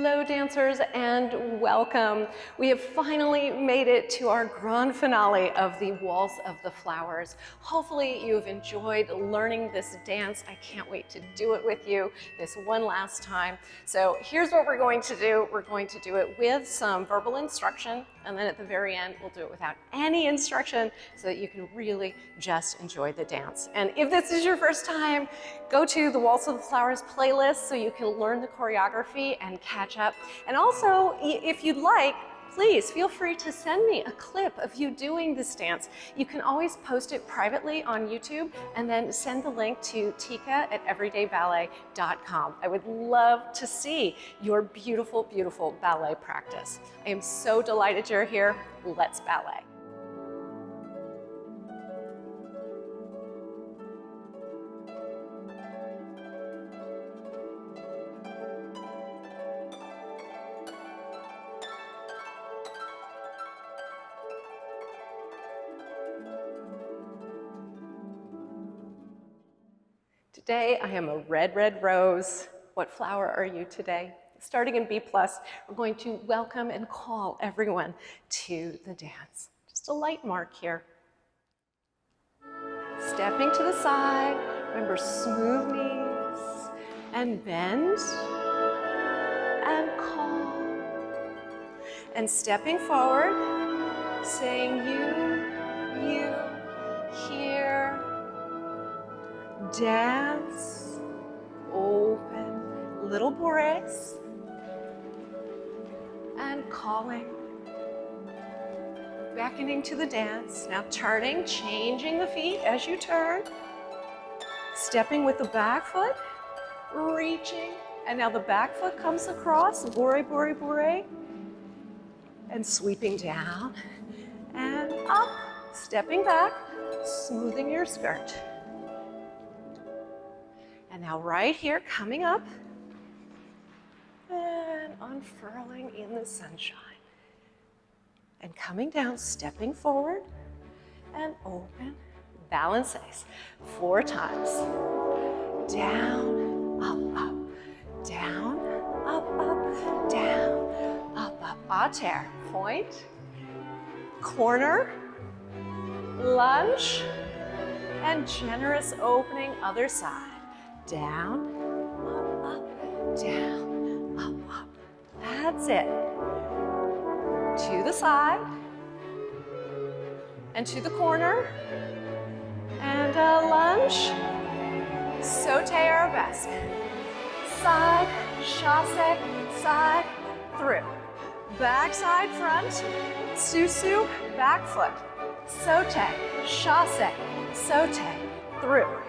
Hello dancers and welcome. We have finally made it to our grand finale of the Waltz of the Flowers. Hopefully you've enjoyed learning this dance. I can't wait to do it with you this one last time. So here's what we're going to do. We're going to do it with some verbal instruction, and then at the very end we'll do it without any instruction so that you can really just enjoy the dance. And if this is your first time, go to the Waltz of the Flowers playlist so you can learn the choreography and catch up. And also, if you'd like, please feel free to send me a clip of you doing this dance. You can always post it privately on YouTube and then send the link to Tiekka at everydayballet.com. I would love to see your beautiful, beautiful ballet practice. I am so delighted you're here. Let's ballet. Today, I am a red, red rose. What flower are you today? Starting in B+, we're going to welcome and call everyone to the dance. Just a light mark here. Stepping to the side. Remember, smooth knees and bend and call. And stepping forward, saying you, here. Dance, open, little bourrées, and calling, beckoning to the dance. Now turning, changing the feet as you turn, stepping with the back foot, reaching, and now the back foot comes across, bourrée, bourrée, bourrée, and sweeping down and up, stepping back, smoothing your skirt. And now right here, coming up and unfurling in the sunshine. And coming down, stepping forward and open, balances 4 times. Down, up, down, up, down, up. A terre, point, corner, lunge, and generous opening other side. Down, up, down, up. That's it. To the side, and to the corner, and a lunge, sauté arabesque. Side, chassé, side, through. Back side, front, sous-sus, back foot. Sauté, chassé, sauté, through.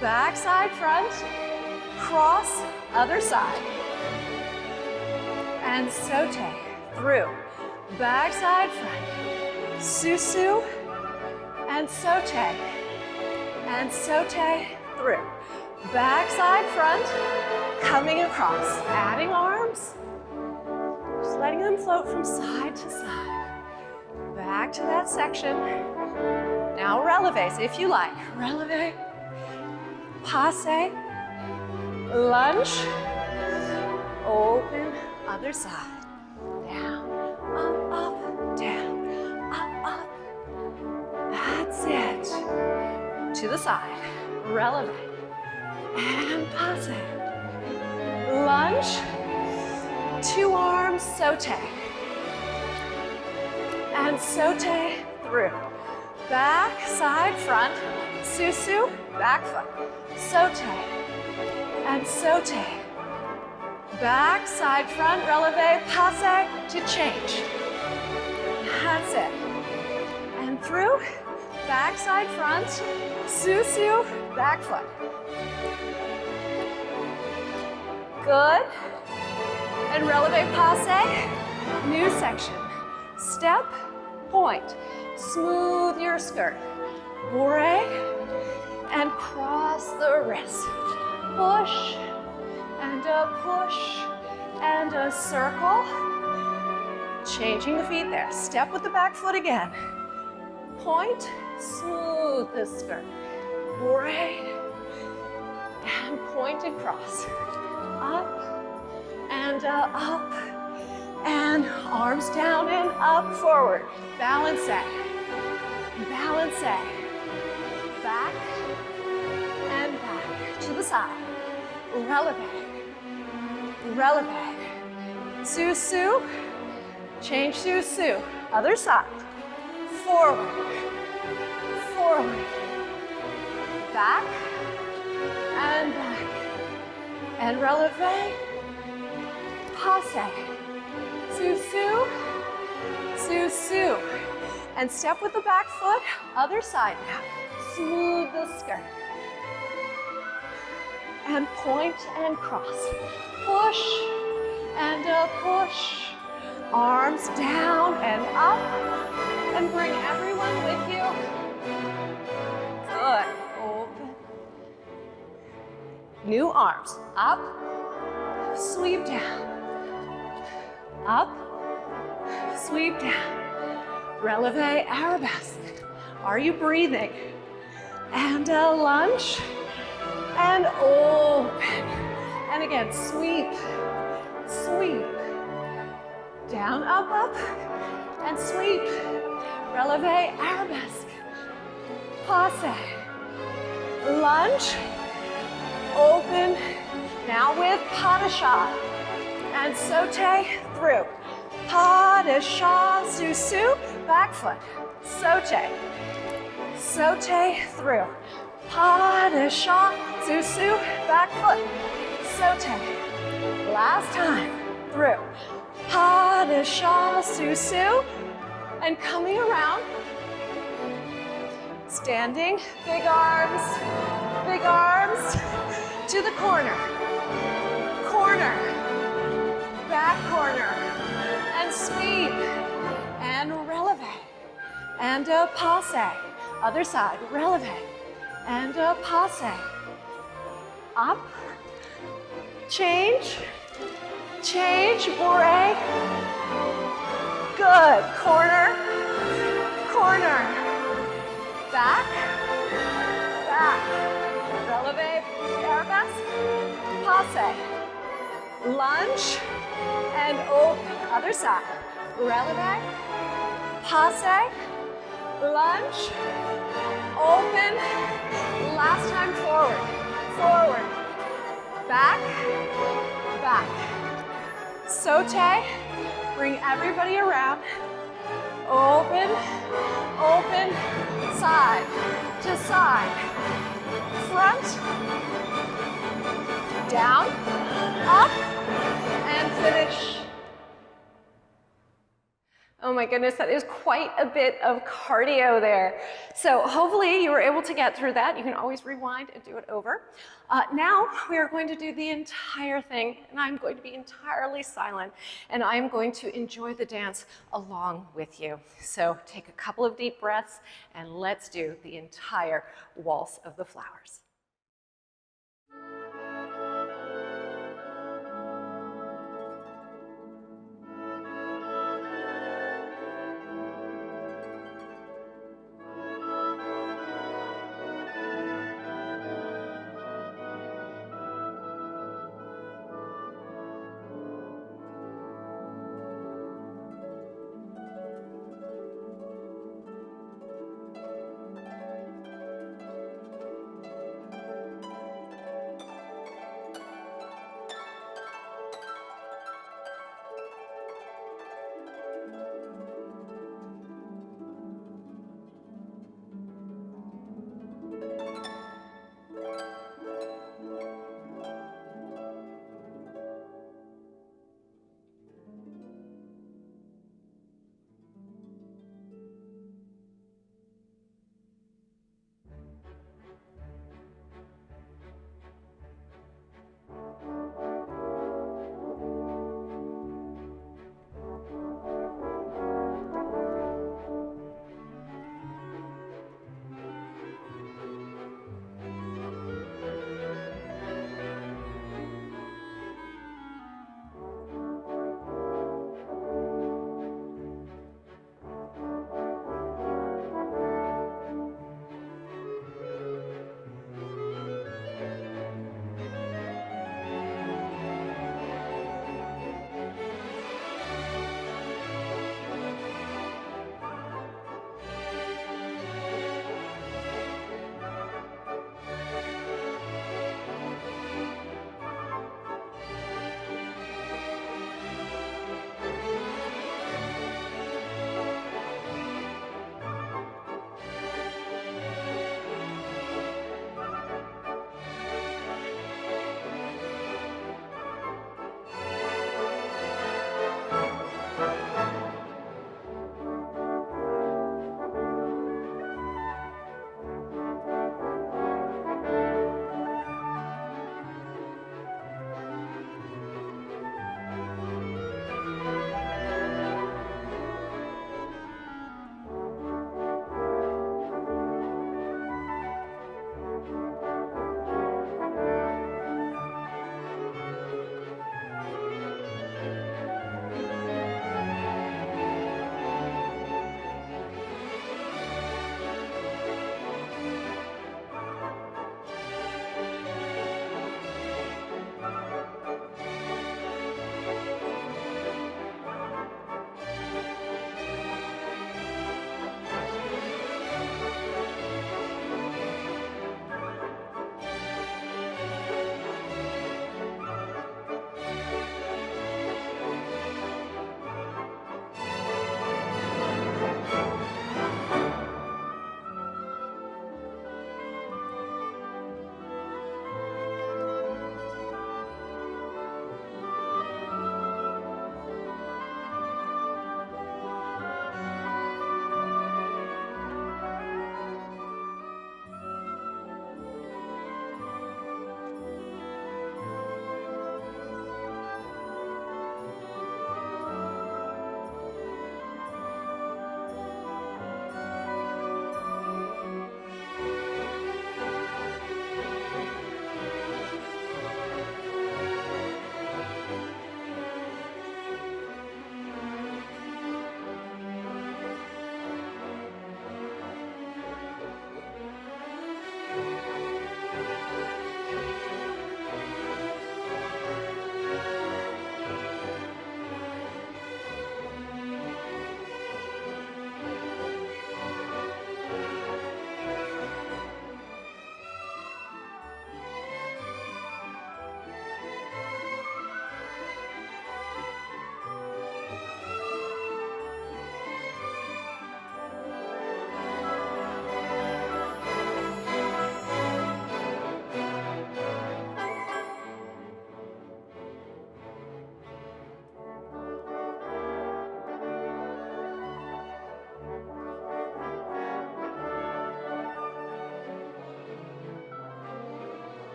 Back side, front, cross, other side. And sauté, through. Back side, front, sous-sus, and sauté, through. Back side, front, coming across, adding arms, just letting them float from side to side. Back to that section. Now relevés, if you like. Relevé. Passe, lunge, open, other side, down, up, down, up. That's it. To the side, releve, and passe. Lunge, 2 arms, sauté, and sauté through. Back, side, front, sous-sus, back foot. Sauté and sauté. Back, side, front, relevé, passe to change. That's it. And through, back, side, front, sous-sus, back foot. Good. And relevé, passe, new section. Step, point, smooth your skirt. Bourrée, and cross the wrist. Push, and a circle. Changing the feet there. Step with the back foot again. Point, smooth the skirt. Bourrée, and point and cross. Up, and up, and arms down and up, forward. Balance, balance, back and back to the side. Releve, releve. Su-su, change su-su. Other side. Forward, forward. Back and back. And releve, passe. Su-su, su-su. And step with the back foot, other side now. Smooth the skirt. And point and cross. Push and a push. Arms down and up. And bring everyone with you. Good. Open. New arms. Up. Sweep down. Up. Sweep down. Releve, arabesque. Are you breathing? And a lunge. And open. And again, sweep, sweep. Down, up, up. And sweep. Releve, arabesque. Passe. Lunge. Open. Now with pas de chat. And saute through. Pas de chat, su-su. Back foot. Saute. Saute through. Pas de chat, su-su. Back foot. Saute. Last time. Through. Pas de chat, su-su. And coming around. Standing. Big arms. Big arms. To the corner. Corner. Back corner. And sweep. And releve. And a passe. Other side. Releve. And a passe. Up. Change. Change. Break. Good. Corner. Corner. Back. Back. Releve. Arabesque. Passe. Lunge. And open. Other side. Releve. Passe. Lunge. Open. Last time forward. Forward. Back. Back. Saute. Bring everybody around. Open. Open. Side to side. Front. Down. Up. And finish. Oh my goodness, that is quite a bit of cardio there. So hopefully you were able to get through that. You can always rewind and do it over. Now we are going to do the entire thing, and I'm going to be entirely silent, and I'm going to enjoy the dance along with you. So take a couple of deep breaths, and let's do the entire Waltz of the Flowers.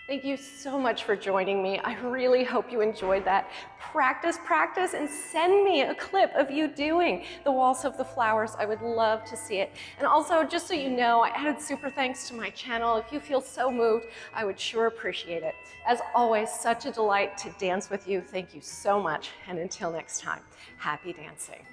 Thank you so much for joining me. I really hope you enjoyed that. Practice, practice, and send me a clip of you doing the Waltz of the Flowers. I would love to see it. And also, just so you know, I added super thanks to my channel. If you feel so moved, I would sure appreciate it. As always, such a delight to dance with you. Thank you so much. And until next time, happy dancing.